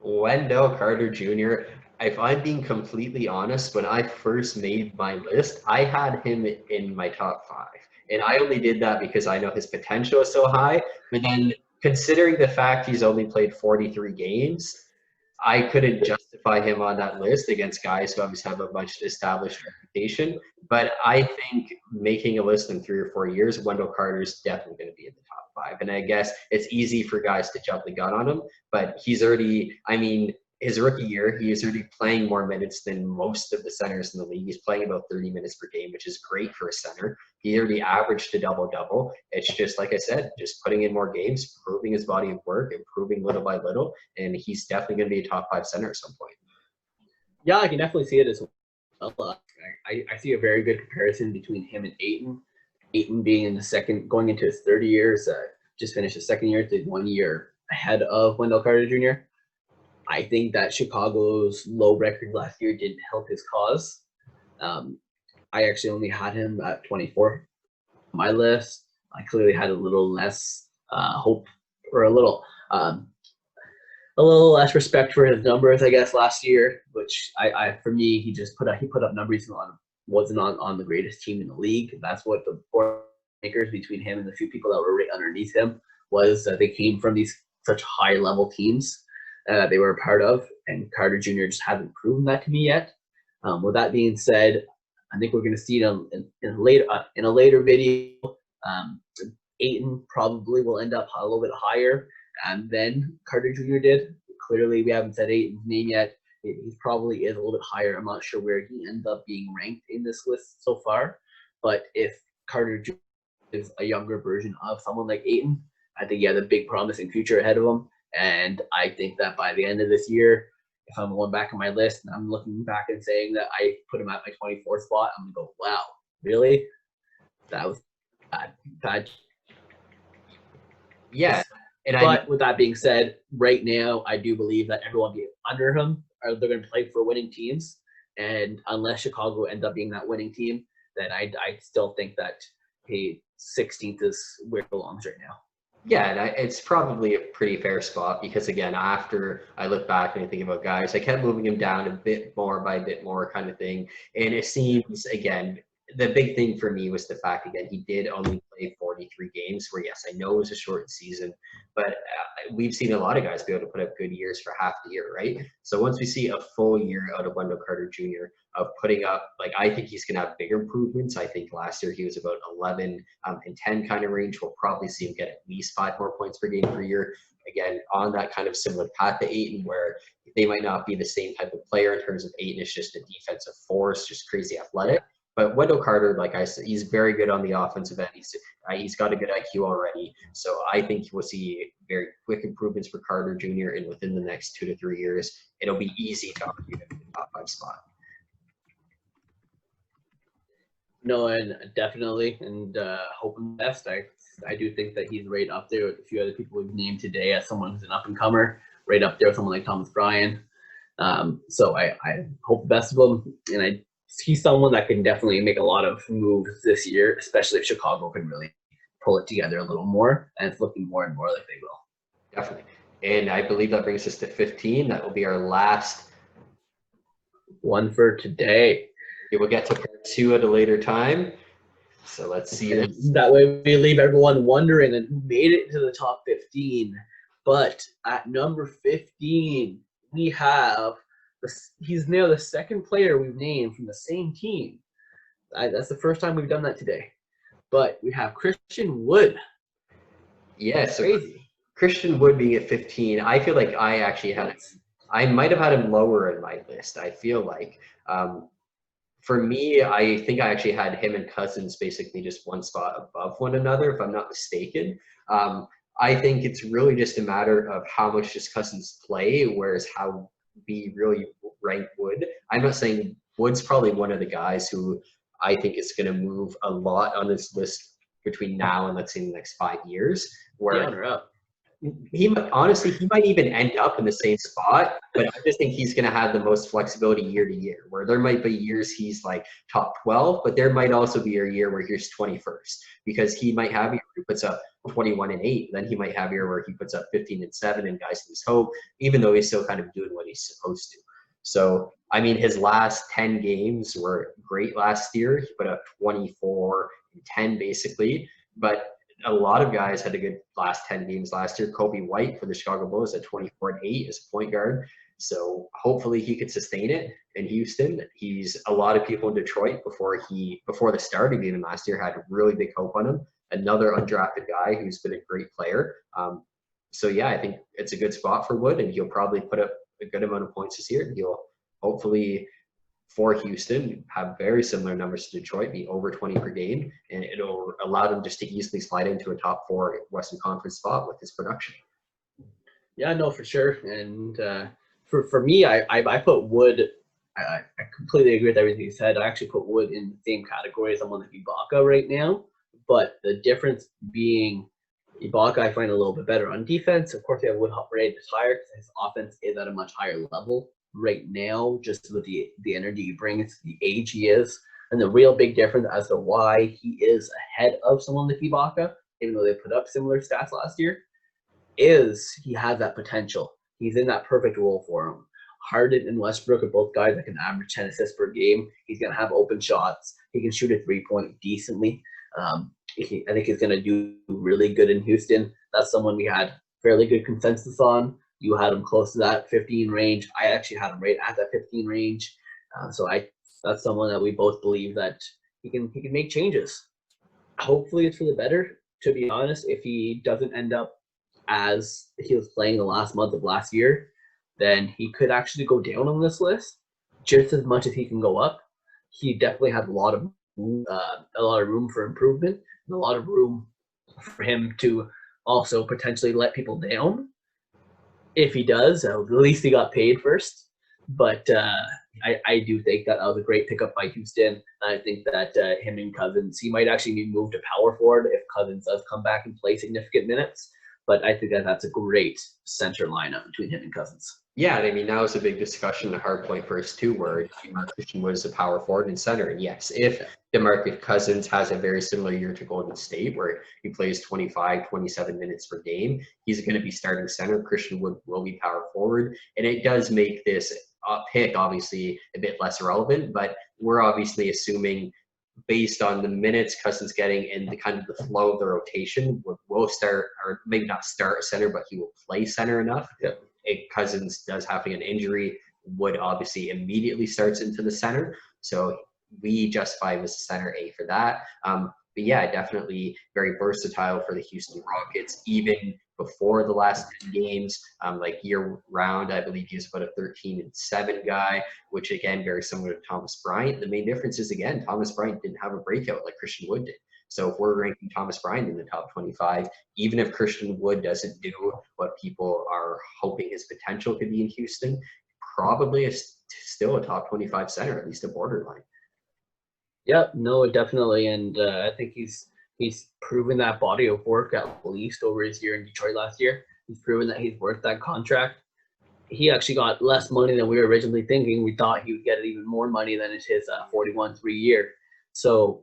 Wendell Carter Jr. If I'm being completely honest, when I first made my list, I had him in my top 5. And I only did that because I know his potential is so high. But then considering the fact he's only played 43 games, I couldn't justify him on that list against guys who obviously have a much established reputation. But I think making a list in 3 or 4 years, Wendell Carter is definitely going to be in the top 5. And I guess it's easy for guys to jump the gun on him, but he's already, I mean, his rookie year, he is already playing more minutes than most of the centers in the league. He's playing about 30 minutes per game, which is great for a center. He already averaged a double-double. It's just, like I said, just putting in more games, proving his body of work, improving little by little, and he's definitely going to be a top 5 center at some point.
Yeah, I can definitely see it as well. I see a very good comparison between him and Ayton. Ayton being in the second, going into his third years, just finished his second year, did 1 year ahead of Wendell Carter Jr. I think that Chicago's low record last year didn't help his cause. I actually only had him at 24 on my list. I clearly had a little less hope, or a little less respect for his numbers, I guess, last year. Which for me, he put up numbers wasn't on the greatest team in the league. That's what the makers between him and the few people that were right underneath him was that they came from these such high level teams that they were a part of, and Carter Jr. just hasn't proven that to me yet. With that being said, I think we're going to see it in a later video. Ayton probably will end up a little bit higher than Carter Jr. did. Clearly, we haven't said Ayton's name yet. He probably is a little bit higher. I'm not sure where he ends up being ranked in this list so far. But if Carter Jr. is a younger version of someone like Ayton, I think he has a big promising future ahead of him. And I think that by the end of this year, if I'm going back on my list and I'm looking back and saying that I put him at my 24th spot, I'm going to go, wow, really? That was bad.
Yeah.
But with that being said, right now, I do believe that everyone under him, they're going to play for winning teams. And unless Chicago ends up being that winning team, then I still think that 16th is where it belongs right now.
Yeah, and it's probably a pretty fair spot because, again, after I look back and I think about guys, I kept moving him down a bit more by a bit more kind of thing. And it seems, again, the big thing for me was the fact, again, he did only play 43 games where, yes, I know it was a short season, but we've seen a lot of guys be able to put up good years for half the year, right? So once we see a full year out of Wendell Carter Jr. of putting up, like, I think he's going to have bigger improvements. I think last year he was about 11 and 10 kind of range. We'll probably see him get at least 5 more points per game per year. Again, on that kind of similar path to Ayton, where they might not be the same type of player in terms of Ayton is just a defensive force, just crazy athletic. But Wendell Carter, like I said, he's very good on the offensive end. He's got a good IQ already. So I think we'll see very quick improvements for Carter Jr. And within the next 2 to 3 years, it'll be easy to argue him in the top 5 spot.
No, and definitely, and hoping best. I do think that he's right up there with a few other people we've named today as someone who's an up-and-comer, right up there with someone like Thomas Bryant. So I hope the best of him, and he's someone that can definitely make a lot of moves this year, especially if Chicago can really pull it together a little more, and it's looking more and more like they will.
Definitely. And I believe that brings us to 15. That will be our last
one for today.
We will get to part 2 at a later time. So let's see.
That way we leave everyone wondering and who made it to the top 15. But at number 15, we have he's now the second player we've named from the same team. That's the first time we've done that today. But we have Christian Wood.
Yes,
yeah, crazy.
Christian Wood being at 15. I feel like I might have had him lower in my list. I feel like for me, I think I actually had him and Cousins basically just one spot above one another, if I'm not mistaken. I think it's really just a matter of how much does Cousins play, whereas how we really rank Wood. I'm not saying Wood's probably one of the guys who I think is going to move a lot on this list between now and, let's say, the next 5 years. Where he might even end up in the same spot, but I just think he's going to have the most flexibility year to year, where there might be years he's like top 12, but there might also be a year where he's 21st, because he might have a year where he puts up 21 and 8. Then he might have a year where he puts up 15 and 7 and guys lose hope, even though he's still kind of doing what he's supposed to. So, I mean, his last 10 games were great last year. He put up 24 and 10 basically, but a lot of guys had a good last 10 games last year. Kobe White for the Chicago Bulls at 24 and 8 as a point guard. So hopefully he could sustain it in Houston. A lot of people in Detroit before the start of even last year had really big hope on him. Another undrafted guy who's been a great player. So yeah, I think it's a good spot for Wood, and he'll probably put up a good amount of points this year. And he'll hopefully, for Houston, have very similar numbers to Detroit, be over 20 per game, and it'll allow them just to easily slide into a top 4 Western Conference spot with his production.
Yeah, no, for sure. And for me, I put Wood. I completely agree with everything you said. I actually put Wood in the same category as someone like Ibaka right now, but the difference being Ibaka I find a little bit better on defense. Of course, they have Wood rated higher because his offense is at a much higher level right now, just with the energy he brings, the age he is, and the real big difference as to why he is ahead of someone like Ibaka, even though they put up similar stats last year, is he has that potential. He's in that perfect role for him. Harden and Westbrook are both guys that can average 10 assists per game. He's going to have open shots. He can shoot a three-point decently. I think he's going to do really good in Houston. That's someone we had fairly good consensus on. You had him close to that 15 range. I actually had him right at that 15 range. So that's someone that we both believe that he can make changes. Hopefully it's for the better, to be honest. If he doesn't end up as he was playing the last month of last year, then he could actually go down on this list just as much as he can go up. He definitely has a lot of room for improvement, and a lot of room for him to also potentially let people down. If he does, at least he got paid first. But I do think that was a great pickup by Houston. I think that him and Cousins, he might actually be moved to power forward if Cousins does come back and play significant minutes. But I think that that's a great center lineup between him and Cousins.
Yeah, and I mean, that was a big discussion, a hard point for us too, where Christian was a power forward and center. And yes, if DeMarcus Cousins has a very similar year to Golden State, where he plays 25, 27 minutes per game, he's going to be starting center. Christian Wood will be power forward. And it does make this pick obviously a bit less relevant, but we're obviously assuming, based on the minutes Cousins getting and the kind of the flow of the rotation, will start, or maybe not start center, but he will play center enough.
Yep.
If Cousins does have an injury, Wood obviously immediately starts into the center. So we justify him as a center A for that. But yeah, definitely very versatile for the Houston Rockets, even before the last 10 games. Like year round, I believe he was about a 13-7 guy, which again, very similar to Thomas Bryant. The main difference is, again, Thomas Bryant didn't have a breakout like Christian Wood did. So if we're ranking Thomas Bryant in the top 25, even if Christian Wood doesn't do what people are hoping his potential could be in Houston, probably is still a top 25 center, at least a borderline.
Yeah, no, definitely. And I think he's proven that body of work at least over his year in Detroit last year. He's proven that he's worth that contract. He actually got less money than we were originally thinking. We thought he would get even more money than his 41-3 year. So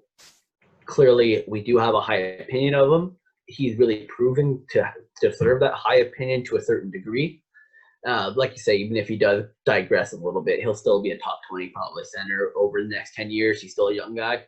clearly we do have a high opinion of him. He's really proven to deserve that high opinion to a certain degree. Like you say, even if he does digress a little bit, he'll still be a top 20 probably center over the next 10 years. He's still a young guy.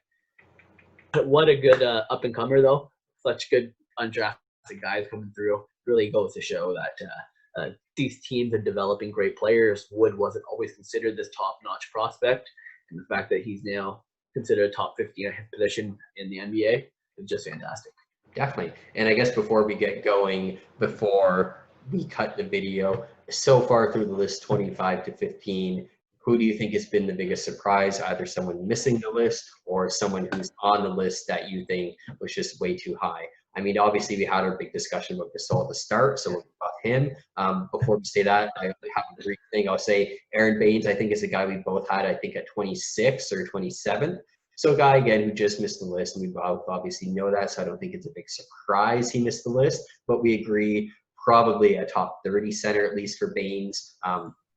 But what a good up-and-comer, though. Such good undrafted guys coming through. Really goes to show that these teams are developing great players. Wood wasn't always considered this top-notch prospect. And the fact that he's now considered a top 50 position in the NBA is just fantastic.
Definitely. And I guess before we get going, before we cut the video, so far through the list 25 to 15, who do you think has been the biggest surprise? Either someone missing the list or someone who's on the list that you think was just way too high? I mean, obviously we had our big discussion about Gasol at the start, so we'll talk about him. Before we say that, I have a brief thing. I'll say Aron Bayes, I think, is a guy we both had, I think, at 26 or 27. So a guy, again, who just missed the list, and we obviously know that, so I don't think it's a big surprise he missed the list, but we agree probably a top 30 center, at least for Baynes.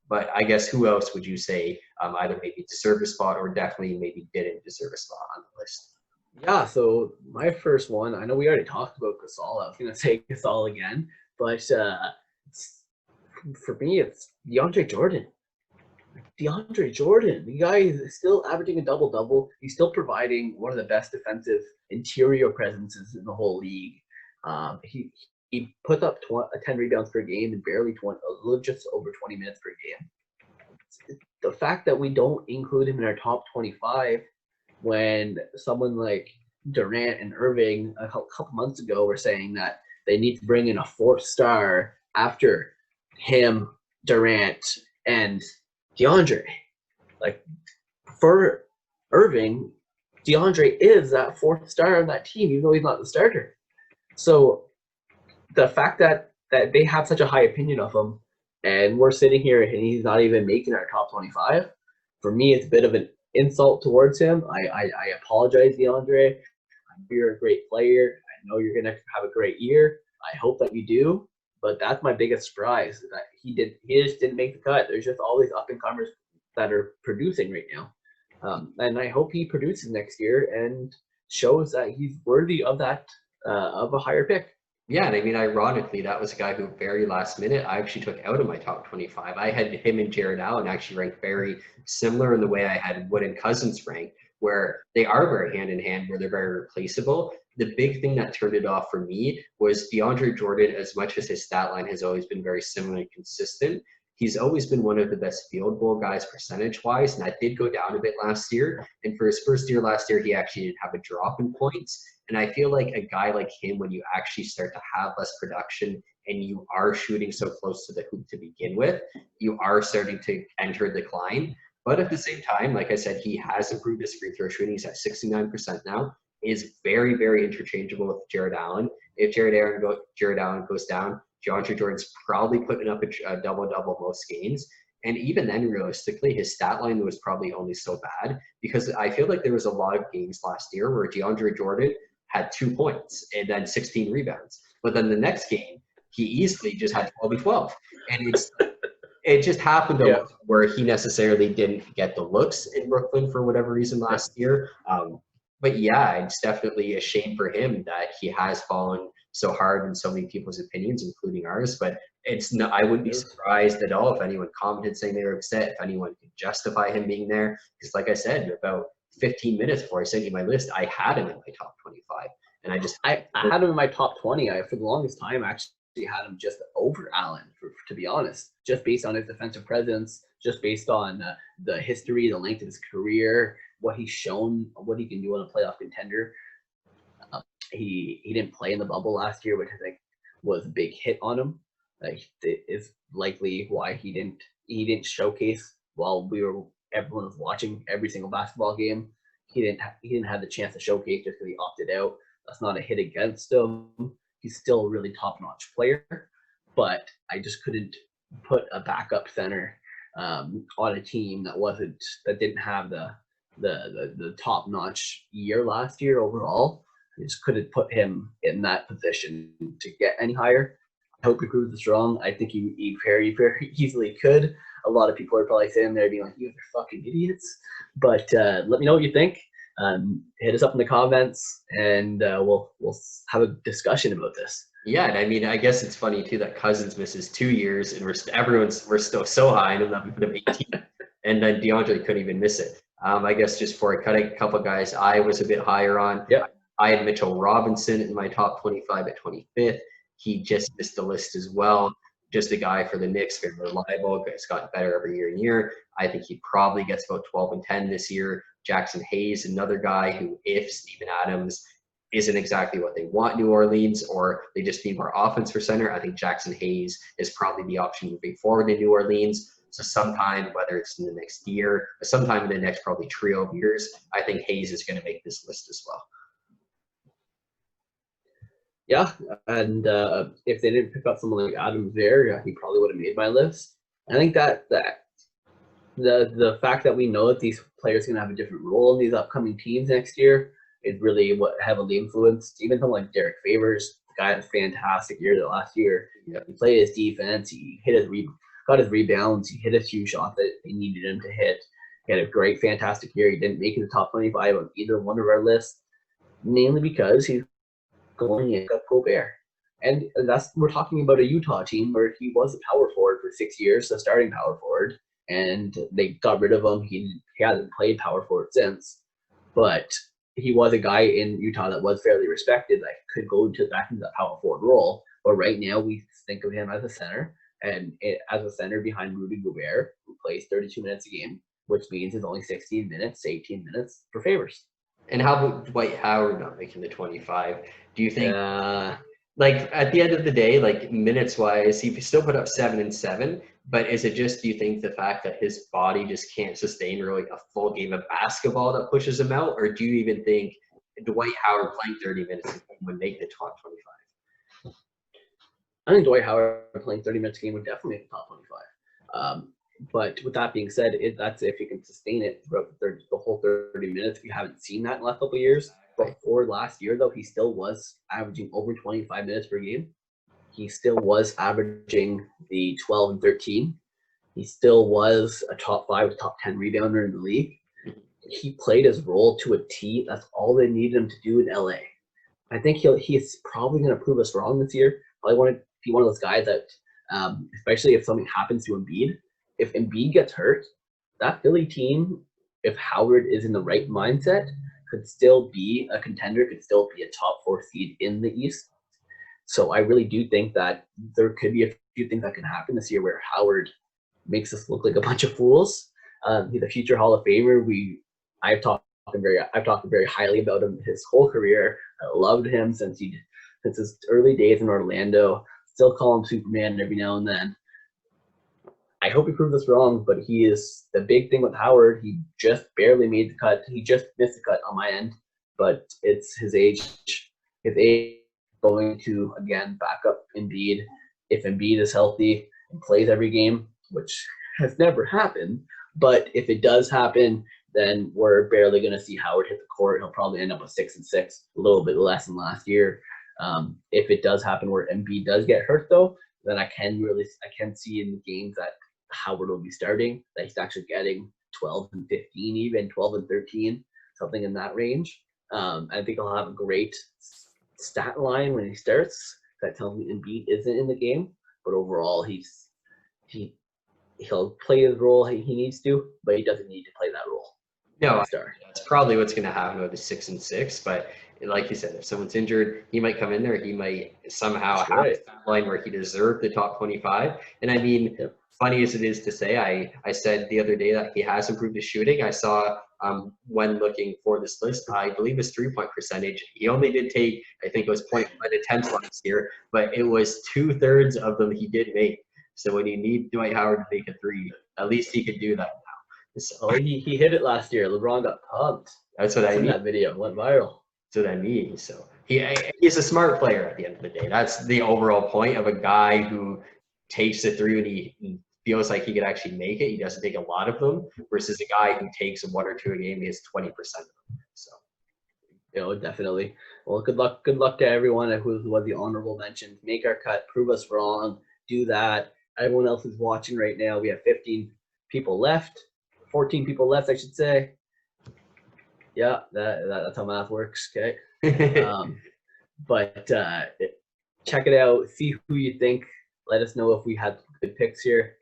But I guess who else would you say either maybe deserved a spot or definitely maybe didn't deserve a spot on the list?
Yeah, so my first one, I know we already talked about Gasol. I was going to say Gasol again, but for me, it's DeAndre Jordan. DeAndre Jordan, the guy is still averaging a double-double. He's still providing one of the best defensive interior presences in the whole league. He put up 10 rebounds per game and barely just over 20 minutes per game. The fact that we don't include him in our top 25 when someone like Durant and Irving a couple months ago were saying that they need to bring in a fourth star after him, Durant, and DeAndre. Like, for Irving, DeAndre is that fourth star on that team, even though he's not the starter. So the fact that they have such a high opinion of him, and we're sitting here and he's not even making our top 25, for me, it's a bit of an insult towards him. I apologize, DeAndre. I know you're a great player. I know you're going to have a great year. I hope that you do. But that's my biggest surprise, that he just didn't make the cut. There's just all these up-and-comers that are producing right now. And I hope he produces next year and shows that he's worthy of that, of a higher pick.
Yeah, and I mean, ironically, that was a guy who very last minute I actually took out of my top 25. I had him and Jared Allen actually ranked very similar in the way I had Wood and Cousins ranked, where they are very hand in hand, where they're very replaceable. The big thing that turned it off for me was DeAndre Jordan. As much as his stat line has always been very similar and consistent, he's always been one of the best field goal guys percentage-wise, and that did go down a bit last year. And for his first year last year, he actually did have a drop in points. And I feel like a guy like him, when you actually start to have less production and you are shooting so close to the hoop to begin with, you are starting to enter decline. But at the same time, like I said, he has improved his free throw shooting. He's at 69% now. Is very, very interchangeable with Jared Allen. If Jared Allen goes down, DeAndre Jordan's probably putting up a double-double most games. And even then, realistically, his stat line was probably only so bad because I feel like there was a lot of games last year where DeAndre Jordan had 2 points and then 16 rebounds. But then the next game, he easily just had 12 and 12. And it just happened where he necessarily didn't get the looks in Brooklyn for whatever reason last year. But yeah, it's definitely a shame for him that he has fallen so hard in so many people's opinions, including ours. But it's no, I wouldn't be surprised at all if anyone commented saying they were upset, if anyone could justify him being there. Because like I said, about 15 minutes before I sent you my list, I had him in my top 25. And I
had him in my top 20. For the longest time, I actually had him just over Allen, to be honest, just based on his defensive presence, just based on the history, the length of his career, what he's shown, what he can do on a playoff contender. He didn't play in the bubble last year, which I think was a big hit on him. It is likely why he didn't showcase while everyone was watching every single basketball game. He didn't have the chance to showcase just because he opted out. That's not a hit against him. He's still a really top-notch player, but I just couldn't put a backup center on a team that didn't have the top-notch year last year overall. I just couldn't put him in that position to get any higher. I hope he proves us wrong. I think he very, very easily could. A lot of people are probably sitting there being like, "You guys are fucking idiots." But let me know what you think. Hit us up in the comments, and we'll have a discussion about this.
Yeah, and I mean, I guess it's funny too that Cousins misses 2 years, and we're still so high on him that we put him 18, and then DeAndre couldn't even miss it. I guess just for cutting a couple guys, I was a bit higher on.
Yep.
I had Mitchell Robinson in my top 25 at 25th. He just missed the list as well. Just a guy for the Knicks, very reliable. It's gotten better every year and year. I think he probably gets about 12 and 10 this year. Jaxon Hayes, another guy who, if Steven Adams isn't exactly what they want New Orleans, or they just need more offense for center, I think Jaxon Hayes is probably the option moving forward in New Orleans. So sometime, whether it's in the next year, or sometime in the next probably trio of years, I think Hayes is going to make this list as well.
Yeah, and if they didn't pick up someone like Adams there, he probably would have made my list. I think that the fact that we know that these players are going to have a different role in these upcoming teams next year is really what heavily influenced. Even someone like Derek Favors, the guy had a fantastic year the last year.
Yeah.
He played his defense. He got his rebounds. He hit a few shots that they needed him to hit. He had a great, fantastic year. He didn't make it the top 25 on either one of our lists, mainly because he's going in up Gobert. And we're talking about a Utah team where he was a power forward for 6 years, a starting power forward, and they got rid of him. He hasn't played power forward since, but he was a guy in Utah that was fairly respected that could go back into that power forward role. But right now we think of him as a center, and as a center behind Rudy Gobert, who plays 32 minutes a game, which means it's only 16 minutes, 18 minutes for Favors.
And how about Dwight Howard not making the 25? Do you think, like, at the end of the day, like, minutes-wise, he still put up 7 and 7, but is it just, do you think, the fact that his body just can't sustain really a full game of basketball that pushes him out? Or do you even think Dwight Howard playing 30 minutes would make the top 25?
I think Dwight Howard playing 30 minutes a game would definitely make the top 25. But with that being said, that's if you can sustain it throughout the whole 30 minutes. If you haven't seen that in the last couple of years, before last year, though, he still was averaging over 25 minutes per game. He still was averaging the 12 and 13. He still was a top 5, top 10 rebounder in the league. He played his role to a T. That's all they needed him to do in LA. I think he's probably going to prove us wrong this year. Probably want to be one of those guys that, especially if something happens to Embiid, if Embiid gets hurt, that Philly team, if Howard is in the right mindset, could still be a contender, could still be a top 4 seed in the East. So I really do think that there could be a few things that can happen this year where Howard makes us look like a bunch of fools. He's a future Hall of Famer. I've talked very highly about him his whole career. I loved him since his early days in Orlando. Still call him Superman every now and then. I hope he proves us wrong, but he is the big thing with Howard. He just barely made the cut. He just missed the cut on my end, but it's his age. His age going to, again, back up Embiid. If Embiid is healthy and plays every game, which has never happened, but if it does happen, then we're barely going to see Howard hit the court. He'll probably end up with 6 and 6, a little bit less than last year. If it does happen where Embiid does get hurt, though, then I can see in the games that Howard will be starting, that he's actually getting 12 and 15, even 12 and 13, something in that range. I think he'll have a great stat line when he starts. That tells me Embiid isn't in the game, but overall he'll play his role he needs to, but he doesn't need to play that role.
No, that's probably what's going to happen with the 6 and 6. But like you said, if someone's injured, he might come in there. He might somehow
That's
have
right.
a line where he deserved the top 25. And I mean,
Yep.
funny as it is to say, I said the other day that he has improved his shooting. I saw when looking for this list, I believe his 3-point percentage, he only did take, I think it was 0.1 attempts last year, but it was 2/3 of them he did make. So when you need Dwight Howard to make a three, at least he could do that now. So
Oh, he hit it last year. LeBron got pumped.
that's what I
Seen
mean.
that video. Went viral.
That's what I mean. So he's a smart player at the end of the day. That's the overall point of a guy who takes the three when he feels like he could actually make it. He doesn't take a lot of them versus a guy who takes 1 or 2 a game. He has 20% of them. So
Definitely. Well, good luck to everyone who was the honorable mention. Make our cut. Prove us wrong. Do that. Everyone else is watching right now. We have 15 people left. 14 people left, I should say. Yeah, that's how math works. Okay. But check it out. See who you think. Let us know if we had good picks here.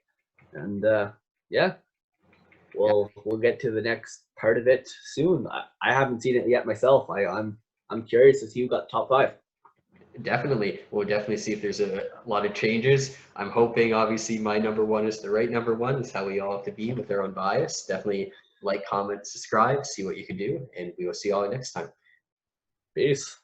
And yeah, we'll get to the next part of it soon. I haven't seen it yet myself. I'm curious to see who got top 5.
Definitely. We'll definitely see if there's a lot of changes. I'm hoping, obviously, my number one is the right number one. It's how we all have to be with our own bias. Definitely like, comment, subscribe, see what you can do, and we will see you all next time.
Peace.